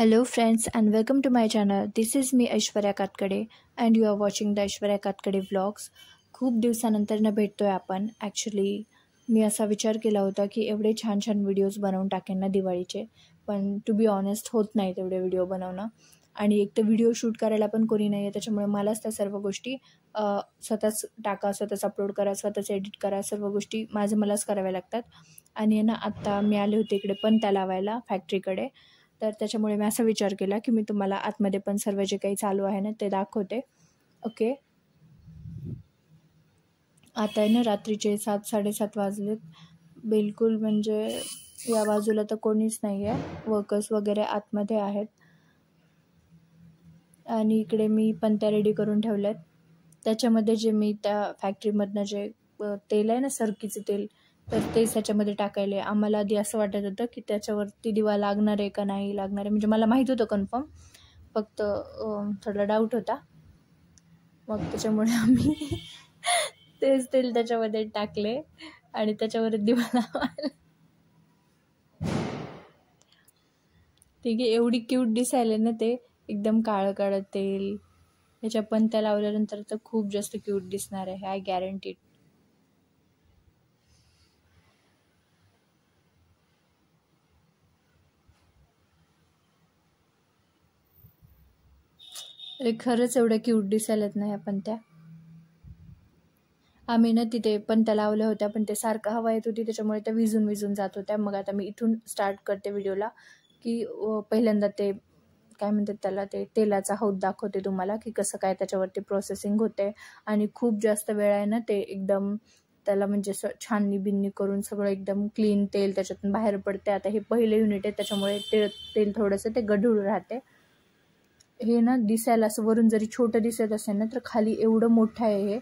Hello friends and welcome to my channel. This is me Aishwarya Katkade and you are watching the Aishwarya Katkade vlogs. खूप दिवसानंतर भेटतोय आपण. Actually मी असा विचार केला होता की एवढे छान छान व्हिडिओज बनवून टाकेन ना दिवाळीचे, पण टू बी ऑनेस्ट होत नाही तेवढे व्हिडिओ बनवणं. आणि एक तर व्हिडिओ शूट करायला पण कोणी नाही आहे, त्याच्यामुळे मलाच त्या सर्व गोष्टी स्वतःच टाका, स्वतःच अपलोड करा, स्वतःच एडिट करा, सर्व गोष्टी मलाच कराव्या लागतात. आणि ना आत्ता मी आले होते इकडे पण त्या लावायला फॅक्टरीकडे, तर त्याच्यामुळे मी असा विचार केला की मी तुम्हाला आतमध्ये पण सर्व जे काही चालू आहे ना ते दाखवते. ओके, आता आहे ना रात्रीचे 7-7:30 वाजलेत. बिलकुल म्हणजे या बाजूला तर कोणीच नाही आहे, वर्कर्स वगैरे आतमध्ये आहेत. आणि इकडे मी पंत्या रेडी करून ठेवल्यात. त्याच्यामध्ये जे मी त्या फॅक्टरीमधनं जे तेल आहे ना, सरकीचं तेल, तर तेच त्याच्यामध्ये टाकायले. आम्हाला आधी असं वाटत होतं की त्याच्यावरती दिवा लागणार आहे का नाही लागणार आहे, म्हणजे मला माहीत होतं कन्फर्म, फक्त थोडा डाऊट होता. मग त्याच्यामुळे आम्ही तेच तेल त्याच्यामध्ये टाकले आणि त्याच्यावर दिवा लावायला. ठीक आहे, एवढी क्यूट दिसायला ना ते, एकदम काळं काळं तेल. ह्याच्या पंत्या लावल्यानंतर तर खूप जास्त क्यूट दिसणार आहे, आय गॅरंटीड. अरे खरंच एवढ्या क्यूट दिसायलात ना ह्या पंत्या. आम्ही ना तिथे पंत्या लावल्या होत्या, पण ते सारखं हवा येत होती त्याच्यामुळे त्या विजून जात होत्या. मग आता मी इथून स्टार्ट करते व्हिडिओला की पहिल्यांदा ते काय म्हणतात त्याला, ते तेलाचा हौद दाखवते तुम्हाला की कसं काय त्याच्यावरती प्रोसेसिंग होते. आणि खूप जास्त वेळ आहे ना ते एकदम त्याला म्हणजे छाननी बिन्नी करून सगळं एकदम क्लीन तेल त्याच्यातून बाहेर पडते. आता हे पहिले युनिट आहे त्याच्यामुळे तेल थोडंसं ते गढूळ राहते. हे ना दिसायला असं वरून जरी छोटं दिसत असेल ना, तर खाली एवढं मोठं आहे हे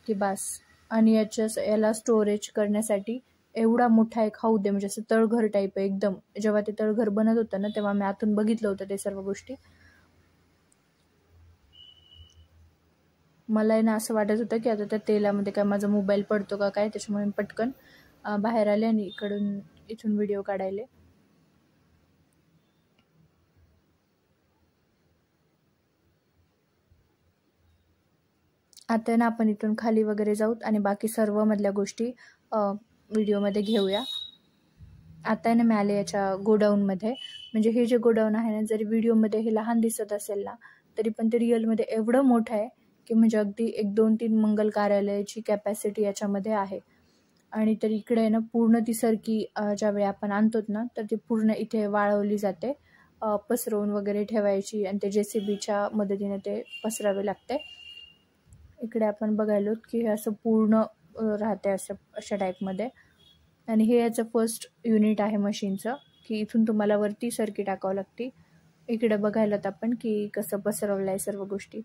की बास. आणि याला स्टोरेज करण्यासाठी एवढा मोठा एक हौद आहे, म्हणजे असं तळघर टाईप आहे एकदम. जेव्हा ते तळघर बनत होतं ना तेव्हा मी आतून बघितलं होतं ते सर्व गोष्टी. मला ना असं वाटत होतं की आता त्या तेलामध्ये काय माझा मोबाईल पडतो का काय, त्याच्यामुळे मी पटकन बाहेर आले आणि इथून व्हिडिओ काढायले. आता ना आपण इथून खाली वगैरे जाऊत आणि बाकी सर्व मधल्या गोष्टी व्हिडिओमध्ये घेऊया. आता ना मी आले याच्या गोडाऊनमध्ये. म्हणजे हे जे गोडाऊन आहे ना, जरी व्हिडिओमध्ये हे लहान दिसत असेल ना, तरी पण ते रिअलमध्ये एवढं मोठं आहे की म्हणजे अगदी 1-2-3 मंगल कार्यालयाची कॅपॅसिटी याच्यामध्ये आहे. आणि तर इकडे आहे ना पूर्ण ती सरकी ज्यावेळी आपण आणतो ना, तर ती पूर्ण इथे वाळवली जाते, पसरवून वगैरे ठेवायची आणि ते JCBच्या मदतीने ते पसरावे लागते. इकडे आपण बघायलो की हे असं पूर्ण राहते अशा टाईपमध्ये. आणि हे याचं फर्स्ट युनिट आहे मशीनचं, की इथून तुम्हाला वरती सरकी टाकावं लागते. इकडे बघायलात आपण की कसं पसरवलं आहे सर्व गोष्टी.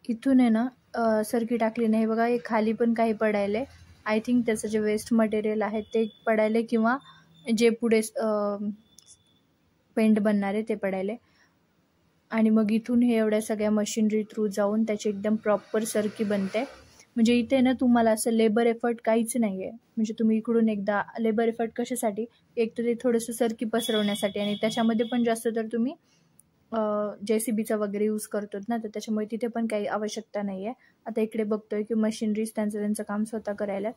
इथून आहे ना सरकी टाकली नाही बघा, हे खाली पण काही पडायले. आय थिंक त्याचं जे वेस्ट मटेरियल आहे ते पडायले, किंवा जे पुढे पेंट बनणार आहे ते पडायले. आणि मग इथून हे एवढ्या सगळ्या मशिनरी थ्रू जाऊन त्याची एकदम प्रॉपर सरकी बनते. म्हणजे इथे ना तुम्हाला असं लेबर एफर्ट काहीच नाही आहे. म्हणजे तुम्ही इकडून एकदा लेबर एफर्ट कशासाठी, एक तर ते थोडंसं सरकी पसरवण्यासाठी, आणि त्याच्यामध्ये पण जास्त तर तुम्ही JCBचा वगैरे यूज करतो ना, तर त्याच्यामुळे तिथे पण काही आवश्यकता नाही आहे. आता इकडे बघतोय की मशिनरीज त्यांचं काम स्वतः करायला.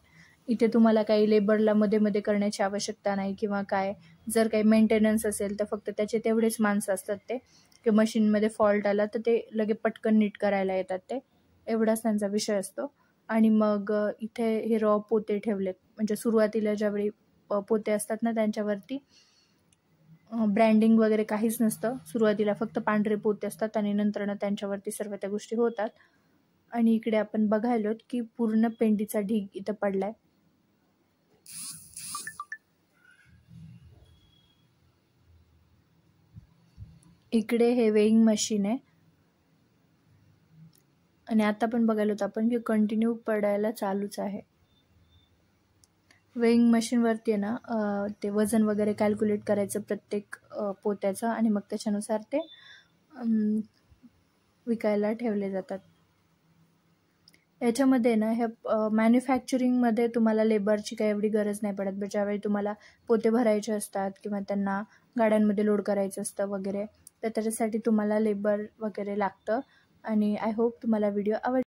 इथे तुम्हाला काही लेबरला मध्ये करण्याची आवश्यकता नाही किंवा काय. जर काही मेंटेनन्स असेल तर फक्त त्याचे तेवढेच माणसं असतात ते, की मशीनमध्ये फॉल्ट आला तर ते लगे पटकन नीट करायला येतात, ते एवढाच त्यांचा विषय असतो. आणि मग इथे हे रॉ पोते ठेवलेत. म्हणजे सुरुवातीला ज्यावेळी पोते असतात ना त्यांच्यावरती ब्रँडिंग वगैरे काहीच नसतं. सुरुवातीला फक्त पांढरे पोते असतात आणि नंतर त्यांच्यावरती सर्व त्या गोष्टी होतात. आणि इकडे आपण बघायलो की पूर्ण पेंडीचा ढीग इथं पडलाय. इकडे हे वेइंग मशीन आहे आणि आता पण बघायला होतं आपण की कंटिन्यू पडायला चालूच आहे. वेइंग मशीनवरती आहे ना ते वजन वगैरे कॅल्क्युलेट करायचं प्रत्येक पोत्याचं, आणि मग त्याच्यानुसार ते विकायला ठेवले जातात. याच्यामध्ये ना ह्या मॅन्युफॅक्चरिंगमध्ये तुम्हाला लेबरची काही एवढी गरज नाही पडत. ज्यावेळी तुम्हाला पोते भरायचे असतात किंवा त्यांना गाड्यांमध्ये लोड करायचं असतं वगैरे, तर त्याच्यासाठी तुम्हाला लेबर वगैरे लागतं. आणि आय होप तुम्हाला व्हिडिओ आवडला.